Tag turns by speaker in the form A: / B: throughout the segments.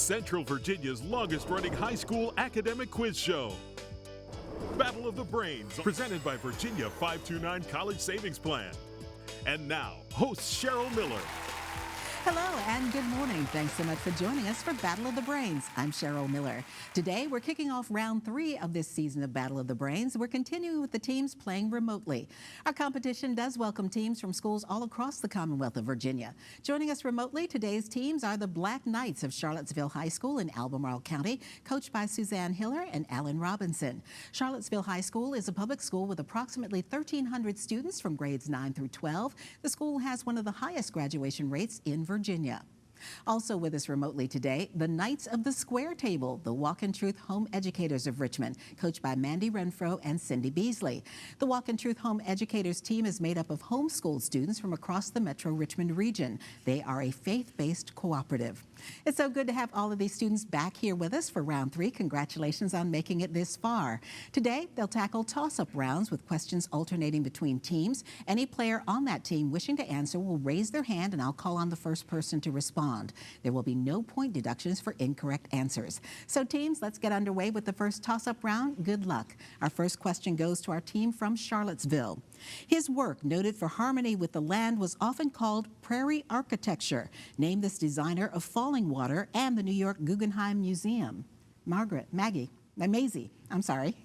A: Central Virginia's longest-running high school academic quiz show. Battle of the Brains, presented by Virginia 529 College Savings Plan. And now, host Cheryl Miller.
B: Hello and good morning. Thanks so much for joining us for Battle of the Brains. I'm Cheryl Miller. Today, we're kicking off round 3 of this season of Battle of the Brains. We're continuing with the teams playing remotely. Our competition does welcome teams from schools all across the Commonwealth of Virginia. Joining us remotely, today's teams are the Black Knights of Charlottesville High School in Albemarle County, coached by Suzanne Hiller and Alan Robinson. Charlottesville High School is a public school with approximately 1,300 students from grades 9 through 12. The school has one of the highest graduation rates in Virginia. Also with us remotely today, the Knights of the Square Table, the Walk in Truth Home Educators of Richmond, coached by Mandy Renfro and Cindy Beasley. The Walk in Truth Home Educators team is made up of homeschooled students from across the Metro Richmond region. They are a faith-based cooperative. It's so good to have all of these students back here with us for round 3. Congratulations on making it this far. Today, they'll tackle toss-up rounds with questions alternating between teams. Any player on that team wishing to answer will raise their hand and I'll call on the first person to respond. There will be no point deductions for incorrect answers. So teams, let's get underway with the first toss-up round. Good luck. Our first question goes to our team from Charlottesville. His work, noted for harmony with the land, was often called prairie architecture. Name this designer of Falling Water and the New York Guggenheim Museum. Maisie, I'm sorry.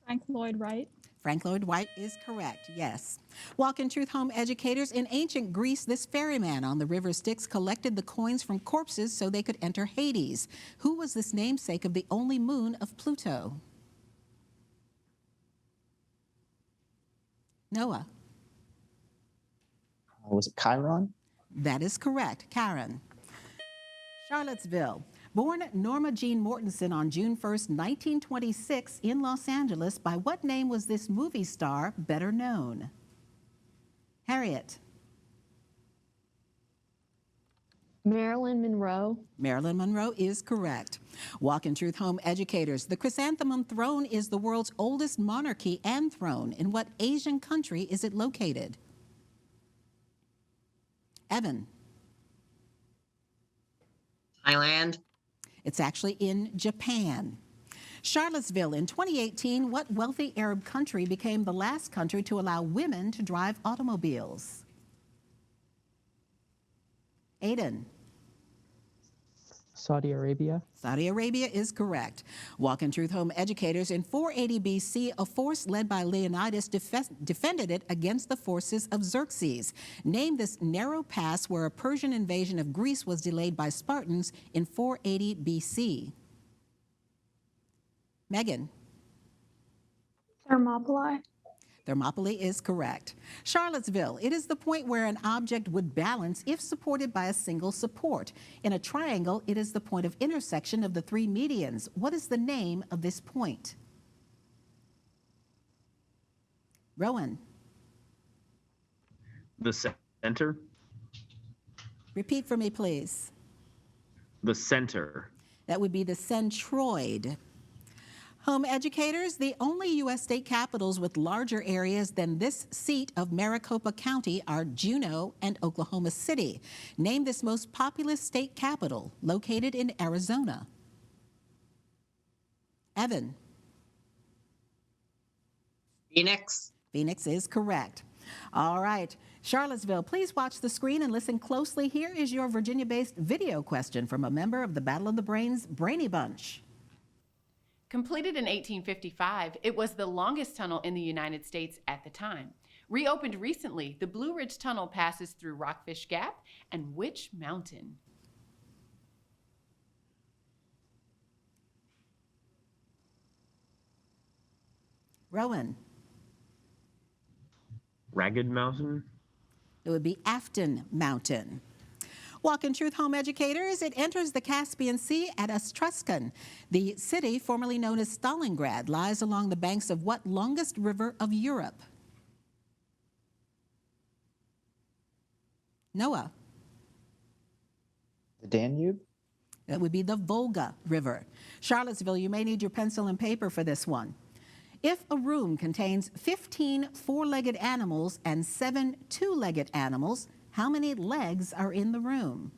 C: Frank Lloyd Wright.
B: Frank Lloyd Wright is correct, yes. Walk in Truth Home Educators, in ancient Greece, this ferryman on the river Styx collected the coins from corpses so they could enter Hades. Who was this namesake of the only moon of Pluto? Noah.
D: Was it Chiron?
B: That is correct, Karen. Charlottesville. Born Norma Jean Mortensen on June 1st, 1926 in Los Angeles, by what name was this movie star better known? Harriet.
C: Marilyn Monroe.
B: Marilyn Monroe is correct. Walk in Truth Home Educators. The chrysanthemum throne is the world's oldest monarchy and throne. In what Asian country is it located? Evan.
E: Thailand.
B: It's actually in Japan. Charlottesville, in 2018, what wealthy Arab country became the last country to allow women to drive automobiles? Aiden.
D: Saudi Arabia.
B: Saudi Arabia is correct. Walk in Truth Home Educators. In 480 BC, a force led by Leonidas defended it against the forces of Xerxes. Name this narrow pass where a Persian invasion of Greece was delayed by Spartans in 480 BC. Megan.
C: Thermopylae.
B: Thermopylae is correct. Charlottesville, it is the point where an object would balance if supported by a single support. In a triangle, it is the point of intersection of the 3 medians. What is the name of this point? Rowan.
F: The center.
B: Repeat for me, please.
F: The center.
B: That would be the centroid. Home Educators, the only U.S. state capitals with larger areas than this seat of Maricopa County are Juneau and Oklahoma City. Name this most populous state capital located in Arizona. Evan.
E: Phoenix.
B: Phoenix is correct. All right. Charlottesville, please watch the screen and listen closely. Here is your Virginia-based video question from a member of the Battle of the Brains Brainy Bunch.
G: Completed in 1855, it was the longest tunnel in the United States at the time. Reopened recently, the Blue Ridge Tunnel passes through Rockfish Gap and which mountain?
B: Rowan.
F: Ragged Mountain.
B: It would be Afton Mountain. Walk in Truth Home Educators, it enters the Caspian Sea at Etruscan. The city, formerly known as Stalingrad, lies along the banks of what longest river of Europe? Noah.
D: The Danube.
B: That would be the Volga River. Charlottesville, you may need your pencil and paper for this one. If a room contains 15 four-legged animals and 7 two-legged animals, how many legs are in the room?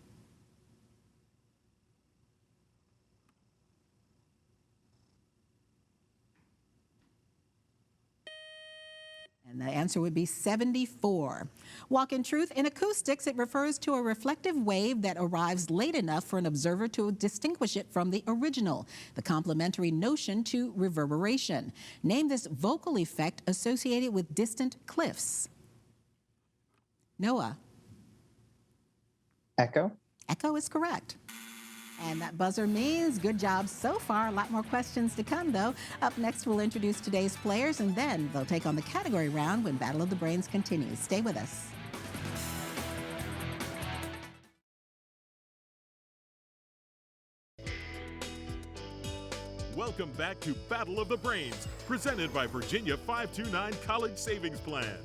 B: And the answer would be 74. Walk in truth. In acoustics, it refers to a reflective wave that arrives late enough for an observer to distinguish it from the original, the complementary notion to reverberation. Name this vocal effect associated with distant cliffs. Noah.
D: Echo.
B: Echo is correct. And that buzzer means good job so far. A lot more questions to come, though. Up next, we'll introduce today's players, and then they'll take on the category round when Battle of the Brains continues. Stay with us.
A: Welcome back to Battle of the Brains, presented by Virginia 529 College Savings Plan.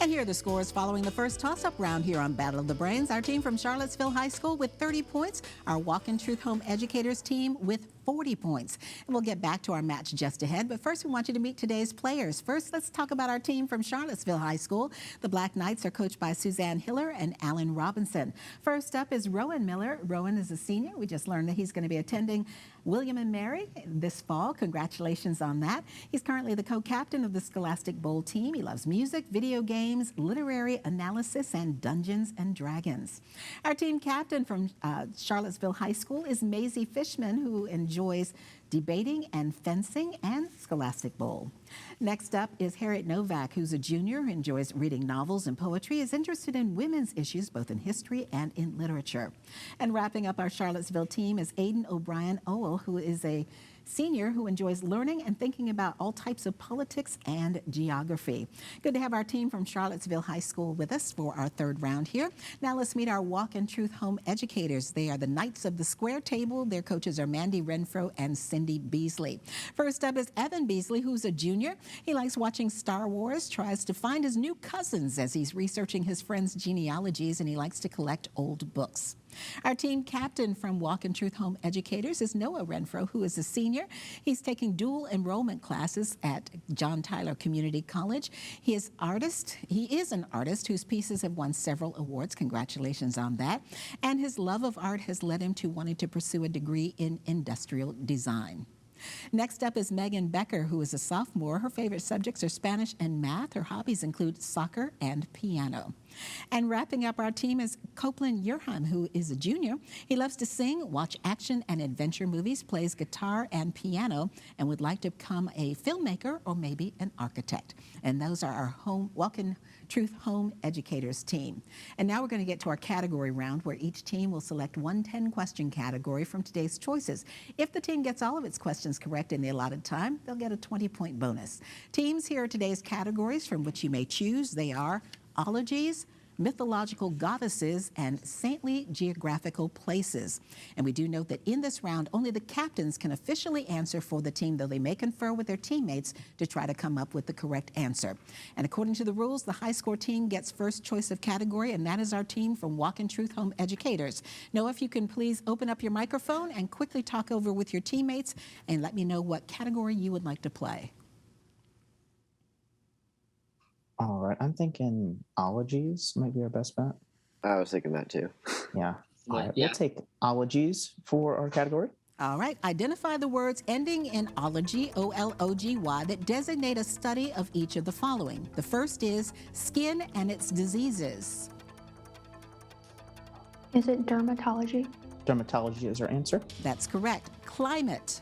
B: And here are the scores following the first toss-up round here on Battle of the Brains. Our team from Charlottesville High School with 30 points. Our Walk in Truth Home Educators team with 40 points. And we'll get back to our match just ahead, but first we want you to meet today's players. First, let's talk about our team from Charlottesville High School. The Black Knights are coached by Suzanne Hiller and Alan Robinson. First up is Rowan Miller. Rowan is a senior. We just learned that he's going to be attending William and Mary this fall. Congratulations on that. He's currently the co-captain of the Scholastic Bowl team. He loves music, video games, literary analysis, and Dungeons and Dragons. Our team captain from Charlottesville High School is Maisie Fishman, who enjoys debating and fencing and Scholastic Bowl. Next up is Harriet Novak, who's a junior who enjoys reading novels and poetry, is interested in women's issues both in history and in literature. And wrapping up our Charlottesville team is Aiden O'Brien Owell, who is a senior who enjoys learning and thinking about all types of politics and geography. Good to have our team from Charlottesville High School with us for our third round here. Now let's meet our Walk in Truth Home Educators. They are the Knights of the Square Table. Their coaches are Mandy Renfro and Cindy Beasley. First up is Evan Beasley, who's a junior. He likes watching Star Wars, tries to find his new cousins as he's researching his friends' genealogies, and he likes to collect old books. Our team captain from Walk in Truth Home Educators is Noah Renfro, who is a senior. He's taking dual enrollment classes at John Tyler Community College. He is an artist whose pieces have won several awards. Congratulations on that. And his love of art has led him to wanting to pursue a degree in industrial design. Next up is Megan Becker, who is a sophomore. Her favorite subjects are Spanish and math. Her hobbies include soccer and piano. And wrapping up our team is Copeland Yerheim, who is a junior. He loves to sing, watch action and adventure movies, plays guitar and piano, and would like to become a filmmaker or maybe an architect. And those are our Walk in Truth Home Educators team. And now we're going to get to our category round, where each team will select one 10-question category from today's choices. If the team gets all of its questions correct in the allotted time, they'll get a 20-point bonus. Teams, here are today's categories from which you may choose. They are ologies, mythological goddesses, and saintly geographical places. And we do note that in this round, only the captains can officially answer for the team, though they may confer with their teammates to try to come up with the correct answer. And according to the rules, the high score team gets first choice of category, and that is our team from Walk in Truth Home Educators. Noah, if you can please open up your microphone and quickly talk over with your teammates and let me know what category you would like to play.
D: All right, I'm thinking ologies might be our best bet.
H: I was thinking that too.
D: Yeah. All right,
E: Yeah.
D: we'll take ologies for our category.
B: All right, identify the words ending in ology, O-L-O-G-Y, that designate a study of each of the following. The first is skin and its diseases.
C: Is it dermatology?
D: Dermatology is our answer.
B: That's correct. Climate.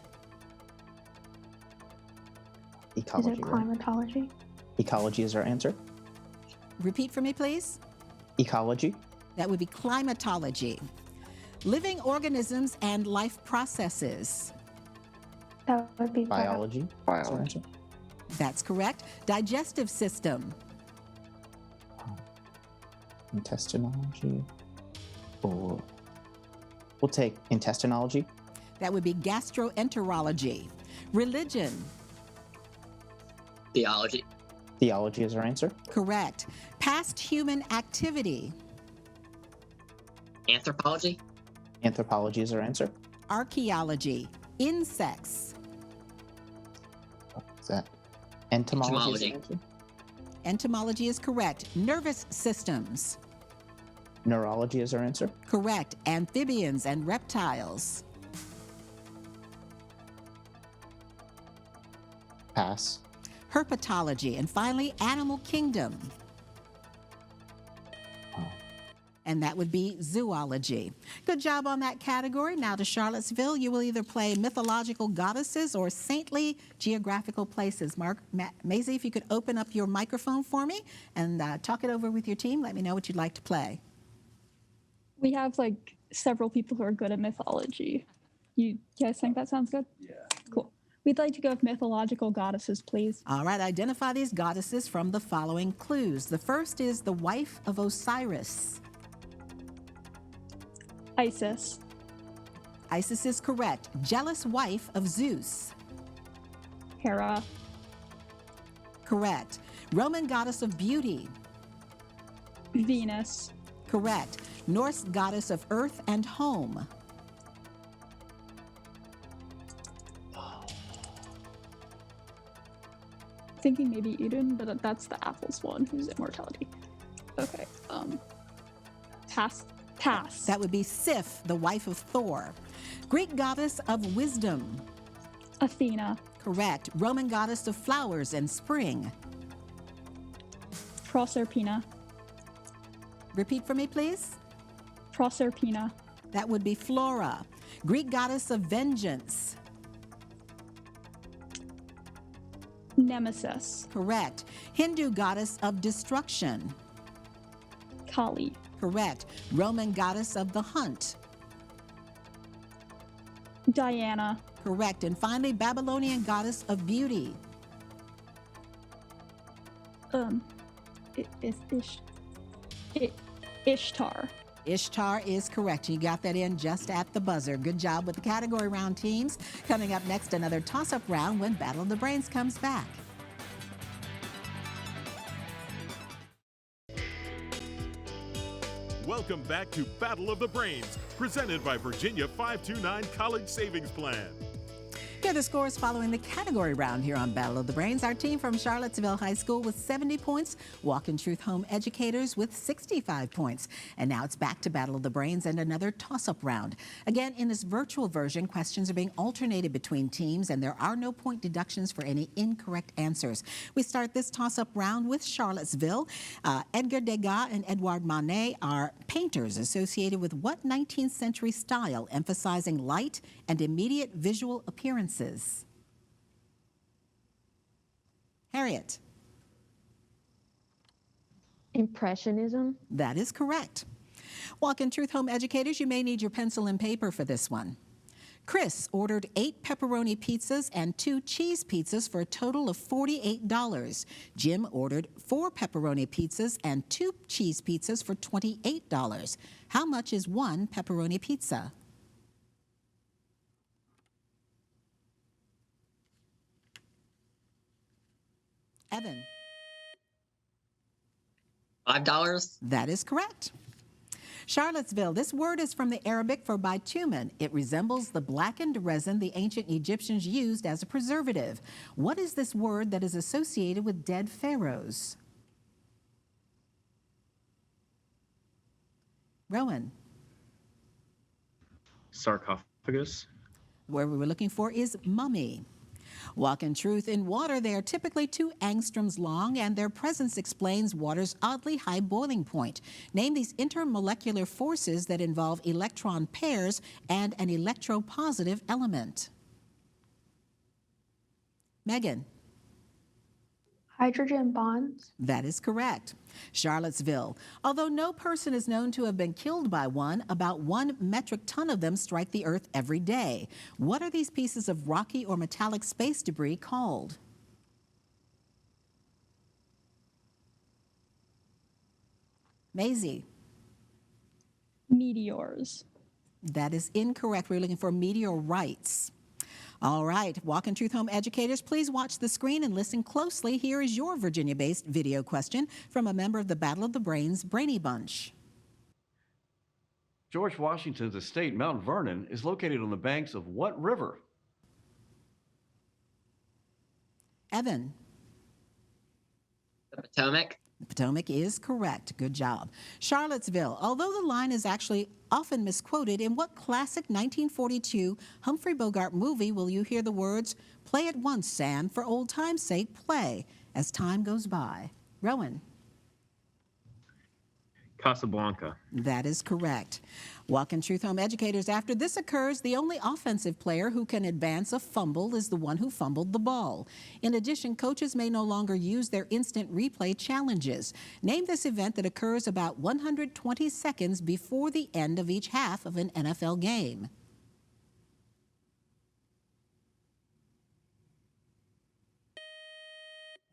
D: Ecology.
C: Is it
D: right?
C: climatology?
D: Ecology is our answer.
B: Repeat for me, please.
D: Ecology.
B: That would be climatology. Living organisms and life processes.
C: That would be
D: Biology. Is our
H: Biology.
D: answer.
B: That's correct. Digestive system.
D: Intestinology. Or we'll take intestinology.
B: That would be gastroenterology. Religion.
E: Theology.
D: Theology is our answer.
B: Correct. Past human activity.
E: Anthropology.
D: Anthropology is our answer.
B: Archaeology. Insects.
D: What is that? Entomology. Is our
E: Entomology.
D: answer.
B: Entomology is correct. Nervous systems.
D: Neurology is our answer.
B: Correct. Amphibians and reptiles.
D: Pass.
B: herpetology, and finally, animal kingdom. And that would be zoology. Good job on that category. Now to Charlottesville, you will either play mythological goddesses or saintly geographical places. Maisie, if you could open up your microphone for me and talk it over with your team, let me know what you'd like to play.
H: We have like several people who are good at mythology. You guys think that sounds good? Yeah. Cool. We'd like to go with mythological goddesses, please.
B: All right, identify these goddesses from the following clues. The first is the wife of Osiris.
H: Isis.
B: Isis is correct. Jealous wife of Zeus.
H: Hera.
B: Correct. Roman goddess of beauty.
H: Venus.
B: Correct. Norse goddess of earth and home.
H: Thinking maybe Eden, but that's the apples one, who's immortality. Okay. Pass.
B: That would be Sif, the wife of Thor. Greek goddess of wisdom.
H: Athena.
B: Correct. Roman goddess of flowers and spring.
H: Proserpina.
B: Repeat for me, please.
H: Proserpina.
B: That would be Flora. Greek goddess of vengeance.
H: Nemesis.
B: Correct. Hindu goddess of destruction.
H: Kali.
B: Correct. Roman goddess of the hunt.
H: Diana.
B: Correct. And finally, Babylonian goddess of beauty.
H: Ishtar.
B: Ishtar is correct. You got that in just at the buzzer. Good job with the category round teams. Coming up next, another toss-up round when Battle of the Brains comes back.
A: Welcome back to Battle of the Brains, presented by Virginia 529 College Savings Plan.
B: Here are the scores following the category round here on Battle of the Brains. Our team from Charlottesville High School with 70 points, Walk in Truth Home Educators with 65 points. And now it's back to Battle of the Brains and another toss-up round. Again, in this virtual version, questions are being alternated between teams and there are no point deductions for any incorrect answers. We start this toss-up round with Charlottesville. Edgar Degas and Edouard Manet are painters associated with what 19th century style, emphasizing light and immediate visual appearances? Harriet.
I: Impressionism.
B: That is correct. Walk in Truth Home Educators, you may need your pencil and paper for this one. Chris ordered 8 pepperoni pizzas and 2 cheese pizzas for a total of $48. Jim ordered 4 pepperoni pizzas and 2 cheese pizzas for $28. How much is 1 pepperoni pizza? Evan.
E: $5.
B: That is correct. Charlottesville, this word is from the Arabic for bitumen. It resembles the blackened resin the ancient Egyptians used as a preservative. What is this word that is associated with dead pharaohs? Rowan.
F: Sarcophagus.
B: The word we were looking for is mummy. Walk in Truth, in water, they are typically 2 angstroms long, and their presence explains water's oddly high boiling point. Name these intermolecular forces that involve electron pairs and an electropositive element. Megan.
C: Hydrogen bonds.
B: That is correct. Charlottesville. Although no person is known to have been killed by one, about 1 metric ton of them strike the earth every day. What are these pieces of rocky or metallic space debris called? Maisie.
H: Meteors.
B: That is incorrect. We're looking for meteorites. All right, Walk in Truth Home Educators, please watch the screen and listen closely. Here is your Virginia-based video question from a member of the Battle of the Brains Brainy Bunch.
J: George Washington's estate, Mount Vernon, is located on the banks of what river?
B: Evan.
E: The Potomac.
B: Potomac is correct. Good job. Charlottesville. Although the line is actually often misquoted, in what classic 1942 Humphrey Bogart movie will you hear the words, "Play it once, Sam, for old time's sake, play," as time goes by? Rowan.
F: Casablanca.
B: That is correct. Walk in Truth Home educators, after this occurs, the only offensive player who can advance a fumble is the one who fumbled the ball. In addition, coaches may no longer use their instant replay challenges. Name this event that occurs about 120 seconds before the end of each half of an NFL game.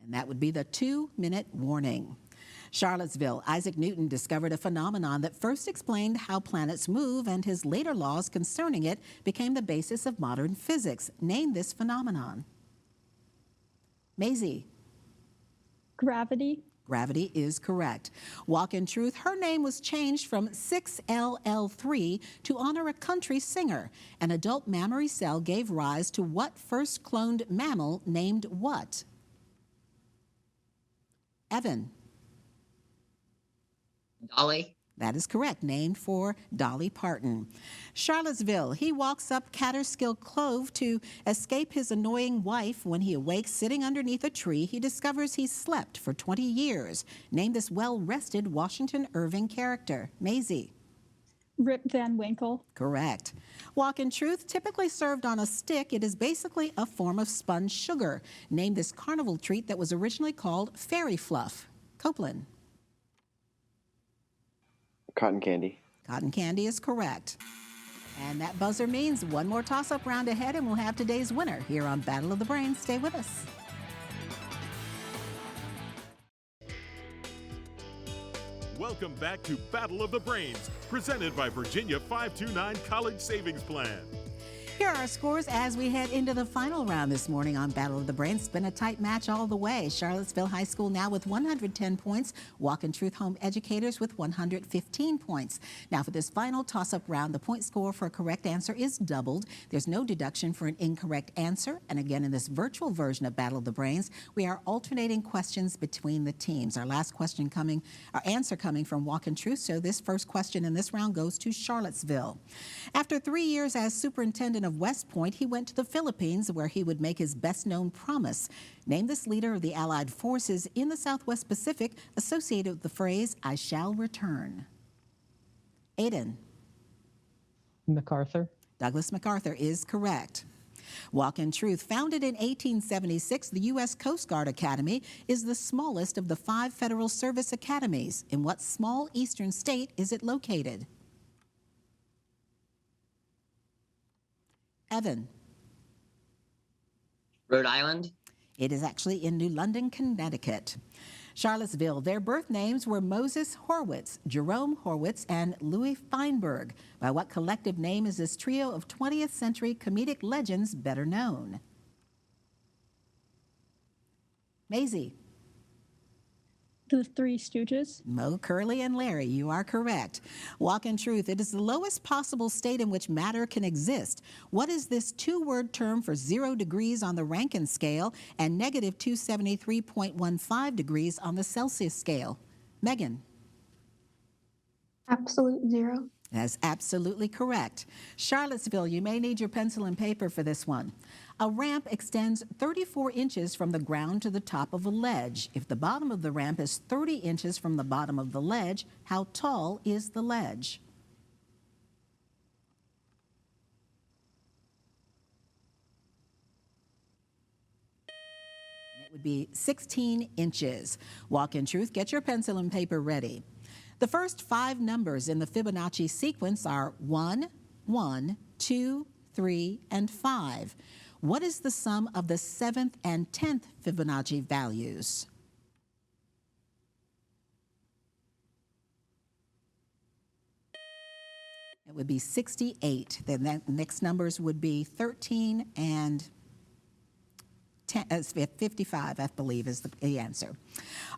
B: And that would be the 2-minute warning. Charlottesville. Isaac Newton discovered a phenomenon that first explained how planets move, and his later laws concerning it became the basis of modern physics. Name this phenomenon. Maisie.
H: Gravity.
B: Gravity is correct. Walk in Truth. Her name was changed from 6LL3 to honor a country singer. An adult mammary cell gave rise to what first cloned mammal named what? Evan.
E: Dolly.
B: That is correct, named for Dolly Parton. Charlottesville. He walks up Catterskill Clove to escape his annoying wife. When he awakes sitting underneath a tree, he discovers he's slept for 20 years. Name this well-rested Washington Irving character. Maisie.
H: Rip Van Winkle.
B: Correct. Walk in Truth. Typically served on a stick, it is basically a form of spun sugar. Name this carnival treat that was originally called fairy fluff. Copeland.
K: Cotton candy.
B: Cotton candy is correct. And that buzzer means one more toss-up round ahead, and we'll have today's winner here on Battle of the Brains. Stay with us.
A: Welcome back to Battle of the Brains, presented by Virginia 529 College Savings Plan.
B: Here are our scores as we head into the final round this morning on Battle of the Brains. It's been a tight match all the way. Charlottesville High School now with 110 points. Walk in Truth Home Educators with 115 points. Now for this final toss-up round, the point score for a correct answer is doubled. There's no deduction for an incorrect answer. And again, in this virtual version of Battle of the Brains, we are alternating questions between the teams. Our answer coming from Walk in Truth. So this first question in this round goes to Charlottesville. After 3 years as superintendent of West Point, he went to the Philippines where he would make his best-known promise. Name this leader of the Allied forces in the Southwest Pacific associated with the phrase, "I shall return." Aiden.
L: MacArthur.
B: Douglas MacArthur is correct. Walk in Truth. Founded in 1876, the U.S. Coast Guard Academy is the smallest of the 5 Federal Service academies. In what small eastern state is it located? Evan.
E: Rhode Island.
B: It is actually in New London, Connecticut. Charlottesville. Their birth names were Moses Horwitz, Jerome Horwitz, and Louis Feinberg. By what collective name is this trio of 20th century comedic legends better known? Maisie.
H: The Three Stooges.
B: Moe, Curly, and Larry. You are correct. Walk in Truth. It is the lowest possible state in which matter can exist. What is this 2-word term for 0 degrees on the Rankine scale and negative 273.15 degrees on the Celsius scale? Megan.
C: Absolute zero.
B: That's absolutely correct. Charlottesville, you may need your pencil and paper for this one. A ramp extends 34 inches from the ground to the top of a ledge. If the bottom of the ramp is 30 inches from the bottom of the ledge, how tall is the ledge? It would be 16 inches. Walk in Truth, get your pencil and paper ready. The first 5 numbers in the Fibonacci sequence are 1, 1, 2, 3, and 5. What is the sum of the 7th and 10th Fibonacci values? It would be 68. Then the next numbers would be 13 and 55, I believe, is the answer.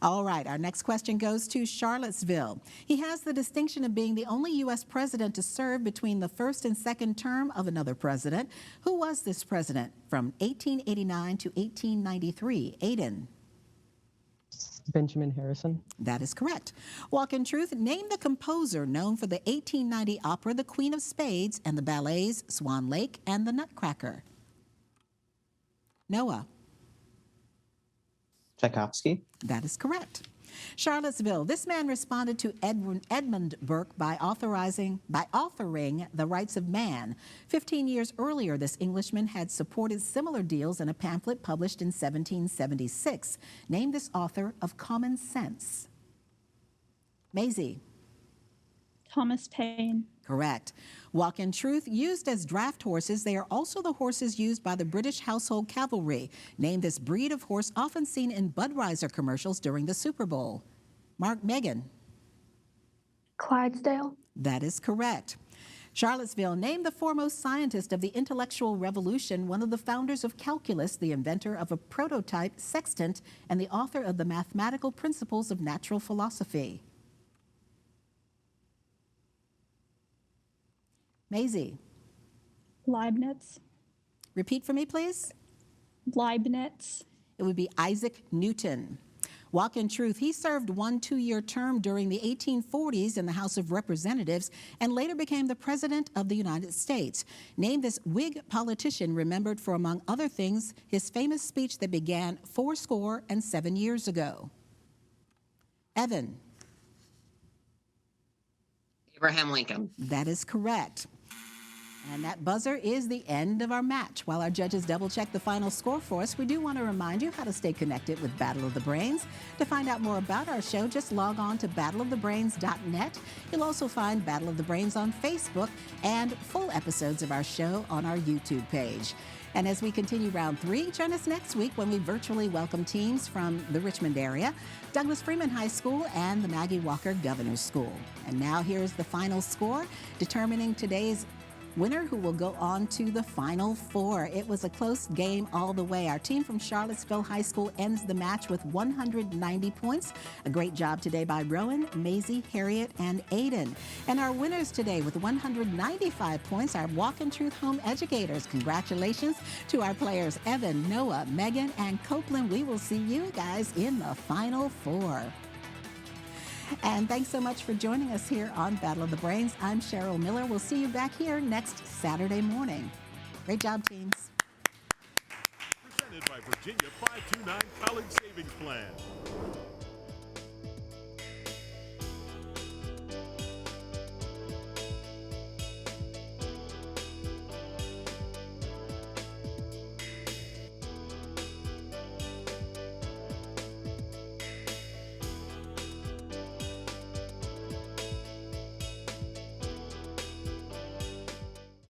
B: All right, our next question goes to Charlottesville. He has the distinction of being the only U.S. president to serve between the first and second term of another president. Who was this president from 1889 to 1893? Aiden.
K: Benjamin Harrison.
B: That is correct. Walk in Truth, name the composer known for the 1890 opera The Queen of Spades and the ballets Swan Lake and The Nutcracker. Noah.
D: Tchaikovsky.
B: That is correct. Charlottesville, this man responded to Edmund Burke by authoring the rights of man. 15 years earlier, this Englishman had supported similar deals in a pamphlet published in 1776. Name this author of Common Sense. Maisie.
H: Thomas Paine.
B: Correct. Walk in Truth, used as draft horses, they are also the horses used by the British household cavalry. Name this breed of horse often seen in Budweiser commercials during the Super Bowl. Megan.
C: Clydesdale.
B: That is correct. Charlottesville, name the foremost scientist of the intellectual revolution, one of the founders of calculus, the inventor of a prototype sextant, and the author of the mathematical principles of natural philosophy. Maisie.
H: Leibniz.
B: Repeat for me, please.
H: Leibniz.
B: It would be Isaac Newton. Walk in Truth, he served 1 2-year term during the 1840s in the House of Representatives and later became the President of the United States. Name this Whig politician remembered for, among other things, his famous speech that began 77 years ago. Evan.
E: Abraham Lincoln.
B: That is correct. And that buzzer is the end of our match. While our judges double-check the final score for us, we do want to remind you how to stay connected with Battle of the Brains. To find out more about our show, just log on to battleofthebrains.net. You'll also find Battle of the Brains on Facebook and full episodes of our show on our YouTube page. And as we continue round 3, join us next week when we virtually welcome teams from the Richmond area, Douglas Freeman High School, and the Maggie Walker Governor's School. And now here's the final score, determining today's winner who will go on to the Final Four. It was a close game all the way. Our team from Charlottesville High School ends the match with 190 points. A great job today by Rowan, Maisie, Harriet, and Aiden. And our winners today with 195 points are Walk in Truth Home Educators. Congratulations to our players Evan, Noah, Megan, and Copeland. We will see you guys in the Final Four. And thanks so much for joining us here on Battle of the Brains. I'm Cheryl Miller. We'll see you back here next Saturday morning. Great job, teams.
A: Presented by Virginia 529 College Savings Plan.